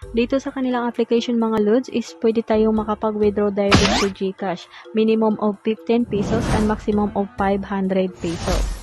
Dito sa kanilang application mga lods is pwede tayong makapag-withdraw direct to GCash. Minimum of 15 pesos and maximum of 500 pesos.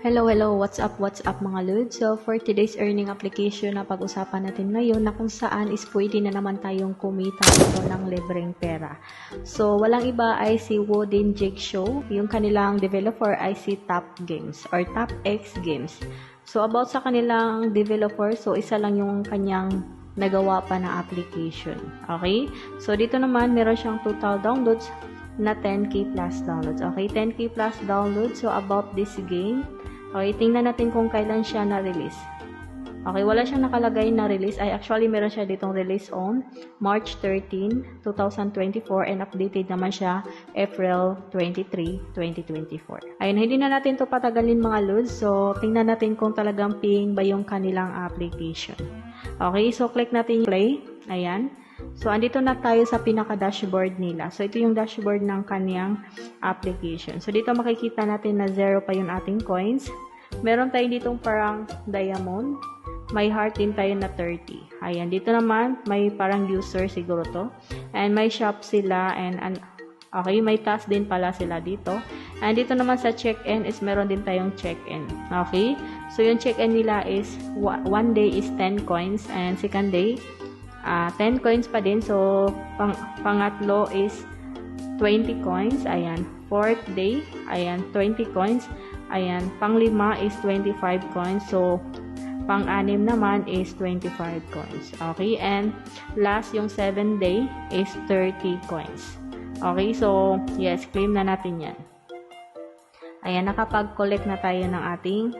Hello, what's up mga lods? So for today's earning application na pag-usapan natin ngayon na kung saan is pwede na naman tayong kumita dito ng libreng pera. So walang iba ay si Wooden Jig Show, yung kanilang developer ay si Top Games or Top X Games. So about sa kanilang developer, so isa lang yung kanyang nagawa pa na application. Okay? So dito naman meron siyang total downloads na 10k plus downloads. Okay, 10k plus downloads. So about this game, okay, tingnan natin kung kailan siya na-release. Okay, wala siyang nakalagay na release. Ay, actually, meron siya ditong release on March 13, 2024 and updated naman siya April 23, 2024. Ayun, hindi na natin to patagalin mga lods. So, tingnan natin kung talagang ping ba yung kanilang application. Okay, so click natin yung play. Ayan. So, andito na tayo sa pinaka-dashboard nila. So, ito yung dashboard ng kanyang application. So, dito makikita natin na 0 pa yung ating coins. Meron tayo ditong parang diamond. May heart din tayo na 30. Ayan, dito naman, may parang user siguro to. And may shop sila. And okay, may task din pala sila dito. And dito naman sa check-in is meron din tayong check-in. Okay? So, yung check-in nila is, one day is 10 coins. And second day, 10 coins pa din. So, pangatlo is 20 coins. Ayan. Fourth day, ayan, 20 coins. Ayan. Panglima is 25 coins. So, pang-anim naman is 25 coins. Okay. And last, yung 7th day is 30 coins. Okay. So, yes, claim na natin yan. Ayan. Nakapag-collect na tayo ng ating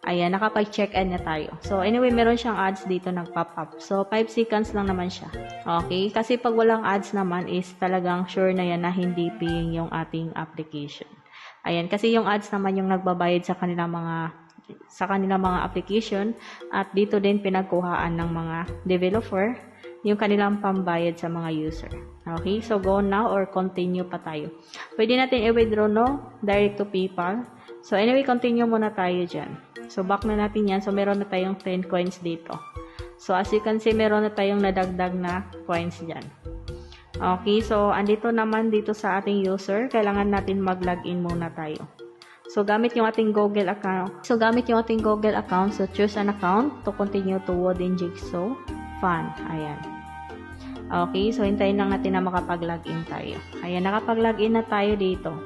ayan, nakapag-check-in na tayo. So, anyway, meron siyang ads dito nag-pop up. So, 5 seconds lang naman siya. Okay? Kasi pag walang ads naman is talagang sure na yan na hindi ping yung ating application. Ayan, kasi yung ads naman yung nagbabayad sa kanilang mga application at dito din pinagkuhaan ng mga developer yung kanilang pambayad sa mga user. Okay? So, go now or continue pa tayo. Pwede natin i-withdraw, no? Direct to PayPal. So, anyway, continue muna tayo dyan. So, back na natin yan. So, meron na tayong 10 coins dito. So, as you can see, meron na tayong nadagdag na coins dyan. Okay, so, andito naman dito sa ating user, kailangan natin mag-login muna tayo. So, gamit yung ating Google account. So, choose an account to continue to Wooden Jigsaw Fund. Ayan. Okay, so, hintayin lang natin na makapag-login tayo. Ayan, nakapag-login na tayo dito.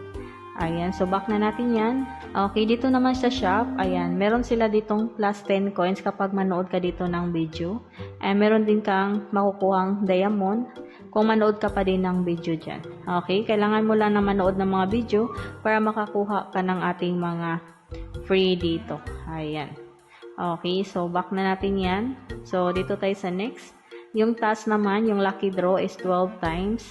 Ayan, so back na natin yan. Okay, dito naman sa shop, ayan, meron sila ditong plus 10 coins kapag manood ka dito ng video. And meron din kang makukuhang diamond kung manood ka pa din ng video dyan. Okay, kailangan mo lang na manood ng mga video para makakuha ka ng ating mga free dito. Ayan. Okay, so back na natin yan. So, dito tayo sa next. Yung task naman, yung lucky draw is 12 times.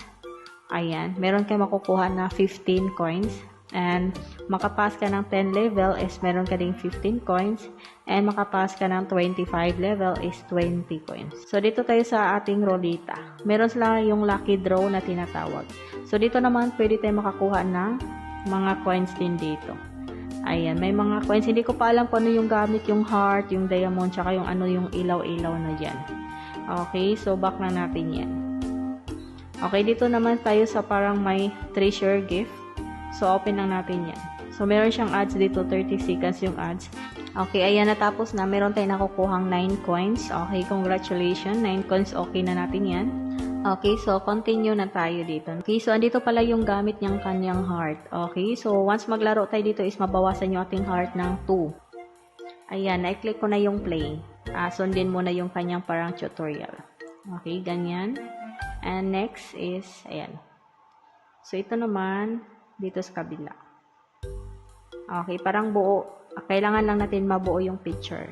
Ayan, meron kayo makukuha na 15 coins. And makapass ka ng 10 level is meron ka ding 15 coins. And makapass ka ng 25 level is 20 coins. So, dito tayo sa ating rolita. Meron sila yung lucky draw na tinatawag. So, dito naman pwede tayo makakuha ng mga coins din dito. Ayan, may mga coins. Hindi ko pa alam kung ano yung gamit, yung heart, yung diamond, tsaka yung ano yung ilaw-ilaw na dyan. Okay, so back na natin yan. Okay, dito naman tayo sa parang may treasure gift. So, open lang natin yan. So, meron siyang ads dito, 30 seconds yung ads. Okay, ayan, natapos na. Meron tayong nakukuhang 9 coins. Okay, congratulations. 9 coins, okay na natin yan. Okay, so, continue na tayo dito. Okay, so, andito pala yung gamit niyang kanyang heart. Okay, so, once maglaro tayo dito is mabawasan yung ating heart ng 2. Ayan, na-click ko na yung play. Sundin mo na yung kanyang parang tutorial. Okay, ganyan. And next is, ayan. So, ito naman, dito sa kabila. Okay, parang buo. Kailangan lang natin mabuo yung picture.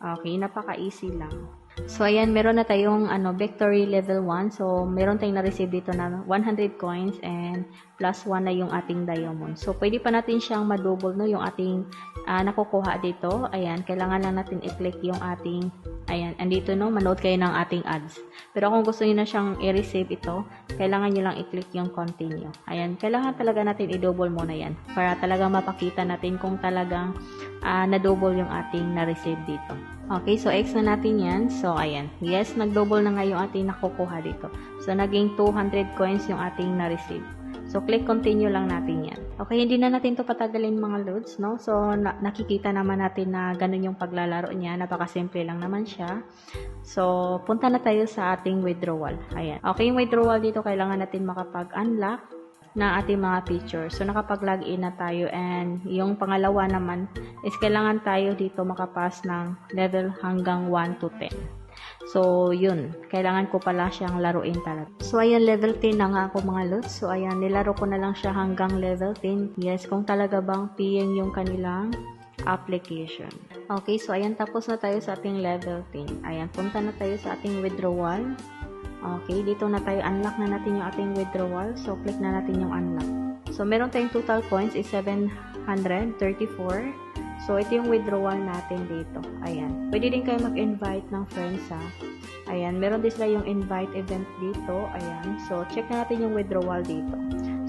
Okay, napaka-easy lang. So, ayan, meron na tayong victory level 1. So, meron tayong na-receive dito na 100 coins and plus 1 na yung ating diamond. So, pwede pa natin siyang madouble, no, yung ating nakukuha dito. Ayan, kailangan lang natin i-click yung ating Ayan, andito no, manood kayo ng ating ads. Pero kung gusto niyo na siyang i-receive ito, kailangan niyo lang i-click yung continue. Ayan, kailangan talaga natin i-double muna yan para talagang mapakita natin kung talagang na-double yung ating na-receive dito. Okay, so X na natin yan. So, ayan. Yes, nag-double na nga yung ating nakukuha dito. So, naging 200 coins yung ating na-receive. So, click continue lang natin yan. Okay, hindi na natin to patagalin mga loads, no? So, nakikita naman natin na ganun yung paglalaro niya. Napakasimple lang naman siya. So, punta na tayo sa ating withdrawal. Ayan. Okay, yung withdrawal dito, kailangan natin makapag-unlock ng ating mga features. So, nakapag-login na tayo. And yung pangalawa naman is kailangan tayo dito makapass ng level hanggang 1 to 10. So, yun. Kailangan ko pala siyang laruin talaga. So, ayan, level 10 na nga ako mga lods. So, ayan, nilaro ko na lang siya hanggang level 10. Yes, kung talaga bang paying yung kanilang application. Okay, so, ayan, tapos na tayo sa ating level 10. Ayan, punta na tayo sa ating withdrawal. Okay, dito na tayo, unlock na natin yung ating withdrawal. So, click na natin yung unlock. So, meron tayong total coins is 734. So, ito yung withdrawal natin dito. Ayan. Pwede din kayo mag-invite ng friends, ha. Ayan. Meron din sila yung invite event dito. Ayan. So, check na natin yung withdrawal dito.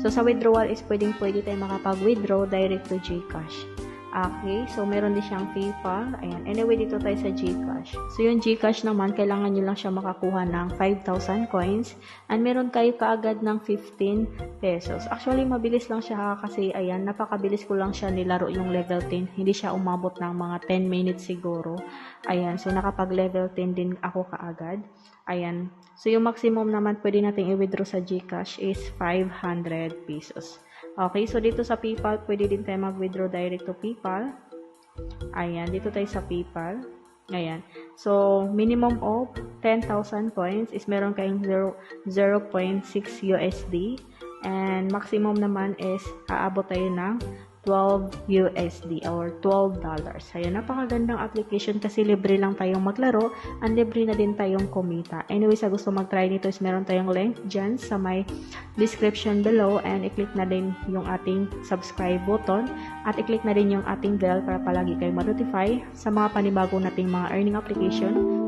So, sa withdrawal is pwede tayo makapag-withdraw direct to GCash. Okay. So, meron din siyang PayPal. Ayan. Anyway, dito tayo sa GCash. So, yung GCash naman, kailangan nyo lang siya makakuha ng 5,000 coins. And meron kayo kaagad ng 15 pesos. Actually, mabilis lang siya kasi, ayan, napakabilis ko lang siya nilaro yung level 10. Hindi siya umabot ng mga 10 minutes siguro. Ayan. So, nakapag-level 10 din ako kaagad. Ayan. So, yung maximum naman pwede natin i-withdraw sa GCash is 500 pesos. Okay, so dito sa PayPal, pwede din tayo mag-withdraw direct to PayPal. Ayan, dito tayo sa PayPal. Ayan. So, minimum of 10,000 coins is meron kayong 0.6 USD. And maximum naman is aabot tayo ng 12 USD or $12. Ayan, napakagandang application kasi libre lang tayong maglaro and libre na din tayong kumita. Anyway, sa gusto mag-try nito is meron tayong link dyan sa may description below and i-click na din yung ating subscribe button at i-click na din yung ating bell para palagi kayong ma-notify sa mga panibago nating mga earning application